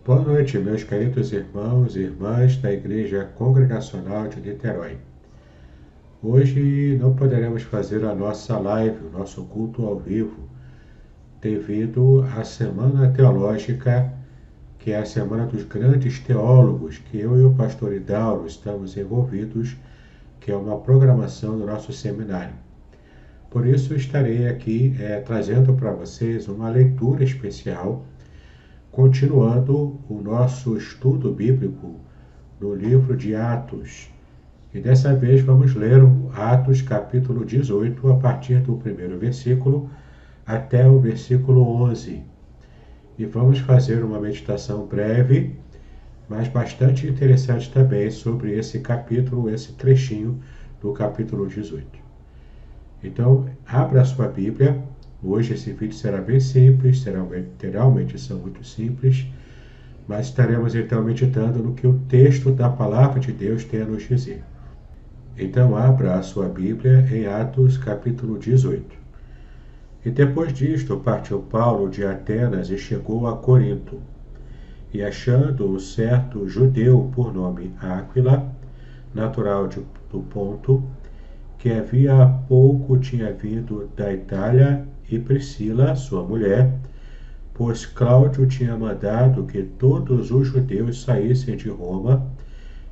Boa noite, meus queridos irmãos e irmãs da Igreja Congregacional de Niterói. Hoje não poderemos fazer a nossa live, o nosso culto ao vivo, devido à Semana Teológica, que é a Semana dos Grandes Teólogos, que eu e o pastor Hidauro estamos envolvidos, que é uma programação do nosso seminário. Por isso estarei aqui trazendo para vocês uma leitura especial, continuando o nosso estudo bíblico no livro de Atos. E dessa vez vamos ler o Atos capítulo 18, a partir do primeiro versículo até o versículo 11. E vamos fazer uma meditação breve, mas bastante interessante também sobre esse capítulo, esse trechinho do capítulo 18. Então, abra a sua Bíblia. Hoje esse vídeo será bem simples, literalmente são muito simples, mas estaremos então meditando no que o texto da Palavra de Deus tem a nos dizer. Então abra a sua Bíblia em Atos capítulo 18. E depois disto partiu Paulo de Atenas e chegou a Corinto. E achando um certo judeu por nome Áquila, natural do Ponto, que havia há pouco tinha vindo da Itália, e Priscila, sua mulher, pois Cláudio tinha mandado que todos os judeus saíssem de Roma,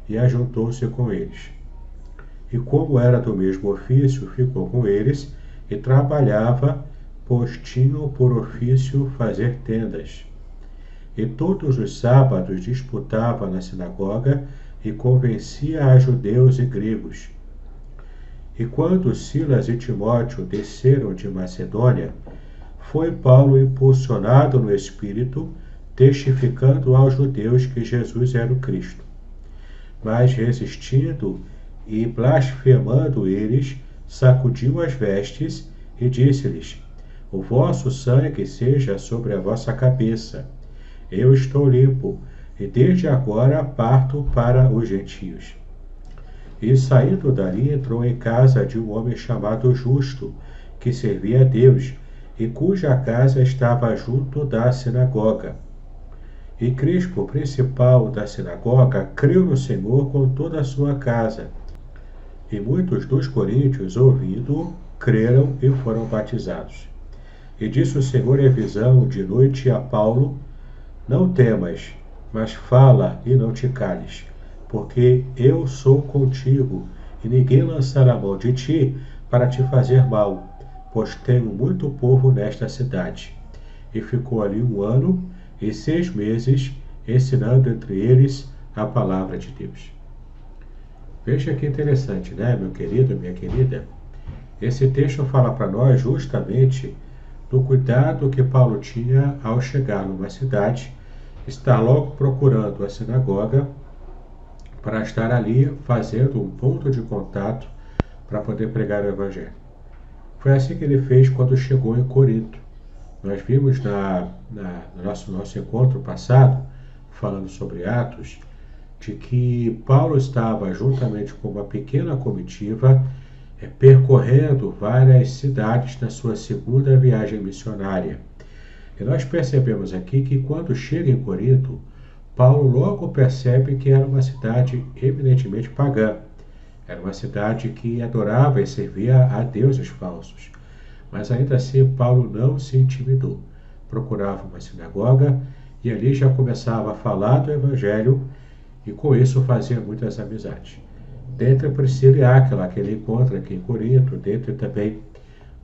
e ajuntou-se com eles. E como era do mesmo ofício, ficou com eles e trabalhava, pois tinham por ofício fazer tendas. E todos os sábados disputava na sinagoga e convencia a judeus e gregos. E quando Silas e Timóteo desceram de Macedônia, foi Paulo impulsionado no Espírito, testificando aos judeus que Jesus era o Cristo. Mas resistindo e blasfemando eles, sacudiu as vestes e disse-lhes: O vosso sangue seja sobre a vossa cabeça. Eu estou limpo, e desde agora parto para os gentios. E saindo dali entrou em casa de um homem chamado Justo, que servia a Deus, e cuja casa estava junto da sinagoga. E Crispo, principal da sinagoga, creu no Senhor com toda a sua casa. E muitos dos coríntios, ouvindo-o, creram e foram batizados. E disse o Senhor em visão de noite a Paulo: Não temas, mas fala e não te cales, porque eu sou contigo, e ninguém lançará mão de ti para te fazer mal, pois tenho muito povo nesta cidade. E ficou ali 1 ano e 6 meses, ensinando entre eles a palavra de Deus. Veja que interessante, né, meu querido, minha querida? Esse texto fala para nós justamente do cuidado que Paulo tinha ao chegar numa cidade, estar logo procurando a sinagoga, para estar ali fazendo um ponto de contato para poder pregar o Evangelho. Foi assim que ele fez quando chegou em Corinto. Nós vimos no nosso encontro passado, falando sobre Atos, de que Paulo estava juntamente com uma pequena comitiva percorrendo várias cidades na sua segunda viagem missionária. E nós percebemos aqui que quando chega em Corinto, Paulo logo percebe que era uma cidade eminentemente pagã. Era uma cidade que adorava e servia a deuses falsos. Mas ainda assim Paulo não se intimidou. Procurava uma sinagoga e ali já começava a falar do Evangelho e com isso fazia muitas amizades. Dentre Priscila e Áquila, que ele encontra aqui em Corinto, dentre também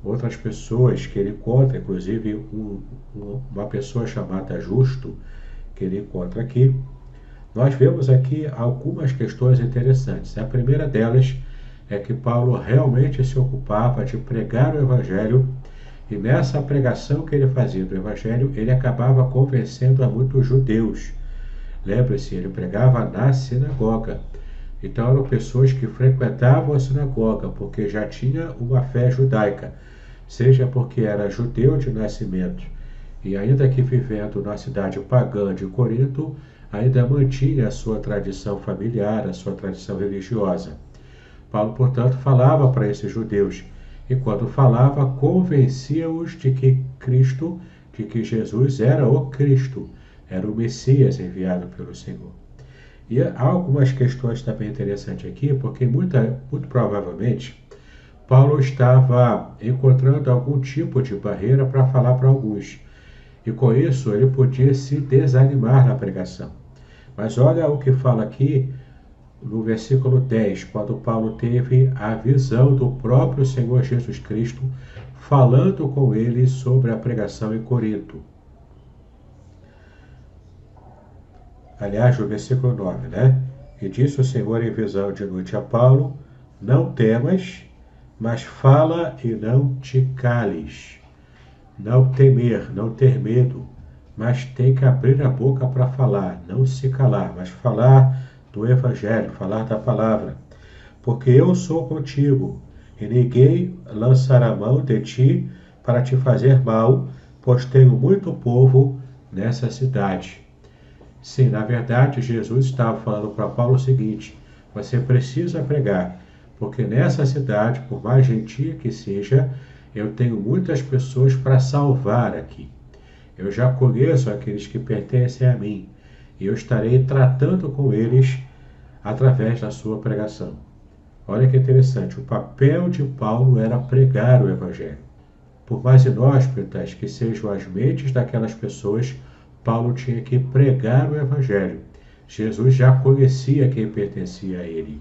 outras pessoas que ele encontra, inclusive uma pessoa chamada Justo, que ele encontra aqui, nós vemos aqui algumas questões interessantes. A primeira delas é que Paulo realmente se ocupava de pregar o Evangelho, e nessa pregação que ele fazia do Evangelho, ele acabava convencendo a muitos judeus. Lembre-se, ele pregava na sinagoga. Então eram pessoas que frequentavam a sinagoga porque já tinha uma fé judaica, seja porque era judeu de nascimento, e ainda que vivendo na cidade pagã de Corinto, ainda mantinha a sua tradição familiar, a sua tradição religiosa. Paulo, portanto, falava para esses judeus, e quando falava, convencia-os de que Jesus era o Cristo, era o Messias enviado pelo Senhor. E há algumas questões também interessantes aqui, porque muito provavelmente Paulo estava encontrando algum tipo de barreira para falar para alguns. E com isso ele podia se desanimar na pregação. Mas olha o que fala aqui no versículo 10, quando Paulo teve a visão do próprio Senhor Jesus Cristo falando com ele sobre a pregação em Corinto. Aliás, no versículo 9, né? E disse o Senhor em visão de noite a Paulo: não temas, mas fala e não te cales. Não temer, não ter medo, mas tem que abrir a boca para falar, não se calar, mas falar do Evangelho, falar da palavra. Porque eu sou contigo, e ninguém lançará mão de ti para te fazer mal, pois tenho muito povo nessa cidade. Sim, na verdade, Jesus estava falando para Paulo o seguinte: você precisa pregar, porque nessa cidade, por mais gentia que seja, eu tenho muitas pessoas para salvar aqui. Eu já conheço aqueles que pertencem a mim, e eu estarei tratando com eles através da sua pregação. Olha que interessante, o papel de Paulo era pregar o Evangelho. Por mais inóspitas que sejam as mentes daquelas pessoas, Paulo tinha que pregar o Evangelho. Jesus já conhecia quem pertencia a ele.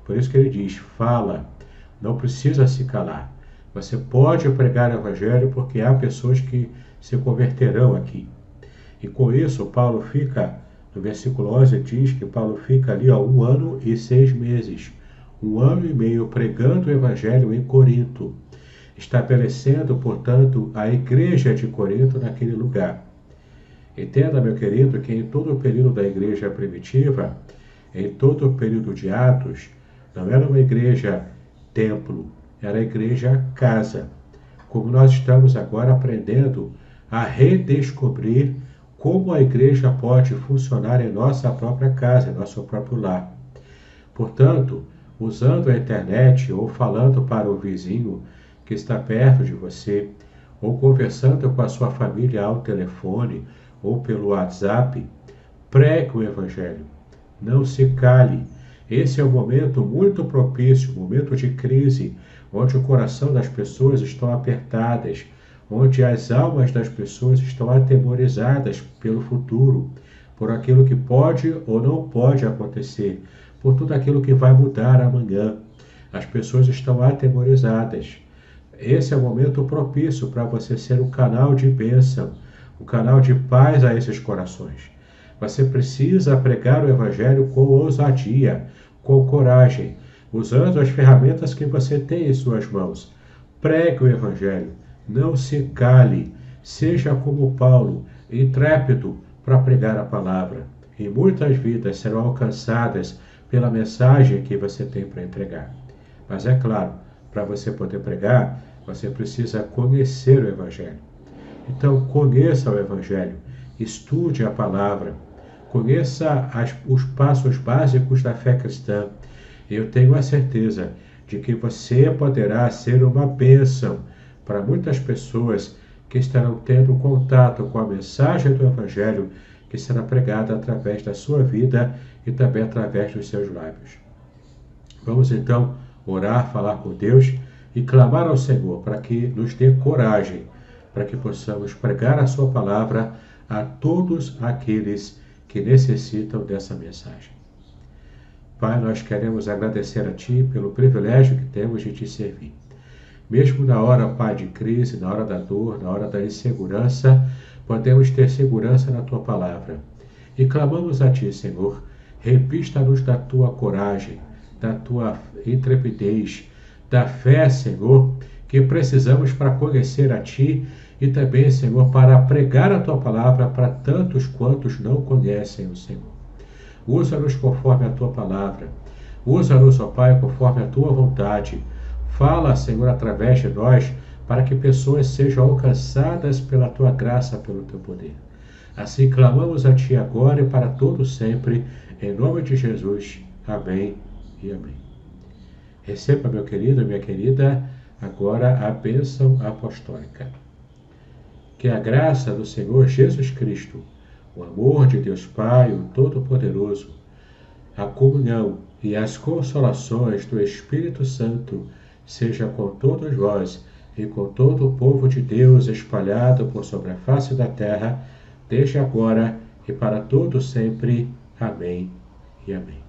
Por isso que ele diz, fala, não precisa se calar. Você pode pregar o Evangelho porque há pessoas que se converterão aqui. E com isso, Paulo fica, no versículo 11, diz que Paulo fica ali 1 ano e 6 meses. 1 ano e meio pregando o Evangelho em Corinto, estabelecendo, portanto, a igreja de Corinto naquele lugar. Entenda, meu querido, que em todo o período da igreja primitiva, em todo o período de Atos, não era uma igreja templo, era a igreja casa. Como nós estamos agora aprendendo a redescobrir como a igreja pode funcionar em nossa própria casa, em nosso próprio lar. Portanto, usando a internet ou falando para o vizinho que está perto de você, ou conversando com a sua família ao telefone ou pelo WhatsApp, pregue o Evangelho. Não se cale. Esse é um momento muito propício, um momento de crise, onde o coração das pessoas estão apertadas, onde as almas das pessoas estão atemorizadas pelo futuro, por aquilo que pode ou não pode acontecer, por tudo aquilo que vai mudar amanhã. As pessoas estão atemorizadas. Esse é o momento propício para você ser um canal de bênção, um canal de paz a esses corações. Você precisa pregar o Evangelho com ousadia, com coragem, usando as ferramentas que você tem em suas mãos. Pregue o Evangelho, não se cale, seja como Paulo, intrépido para pregar a palavra. E muitas vidas serão alcançadas pela mensagem que você tem para entregar. Mas é claro, para você poder pregar, você precisa conhecer o Evangelho. Então, conheça o Evangelho, estude a palavra, conheça os passos básicos da fé cristã. Eu tenho a certeza de que você poderá ser uma bênção para muitas pessoas que estarão tendo contato com a mensagem do Evangelho que será pregada através da sua vida e também através dos seus lábios. Vamos então orar, falar com Deus e clamar ao Senhor para que nos dê coragem, para que possamos pregar a sua palavra a todos aqueles que necessitam dessa mensagem. Pai, nós queremos agradecer a Ti pelo privilégio que temos de Te servir. Mesmo na hora, Pai, de crise, na hora da dor, na hora da insegurança, podemos ter segurança na Tua palavra. E clamamos a Ti, Senhor, revista-nos da Tua coragem, da Tua intrepidez, da fé, Senhor, que precisamos para conhecer a Ti e também, Senhor, para pregar a Tua palavra para tantos quantos não conhecem o Senhor. Usa-nos conforme a Tua palavra. Usa-nos, ó Pai, conforme a Tua vontade. Fala, Senhor, através de nós, para que pessoas sejam alcançadas pela Tua graça, pelo Teu poder. Assim clamamos a Ti agora e para todo sempre, em nome de Jesus. Amém e amém. Receba, meu querido e minha querida, agora a bênção apostólica. Que a graça do Senhor Jesus Cristo, O amor de Deus Pai, o Todo-Poderoso, a comunhão e as consolações do Espírito Santo seja com todos vós e com todo o povo de Deus espalhado por sobre a face da terra, desde agora e para todo sempre. Amém e amém.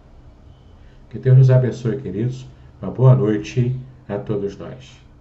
Que Deus nos abençoe, queridos. Uma boa noite a todos nós.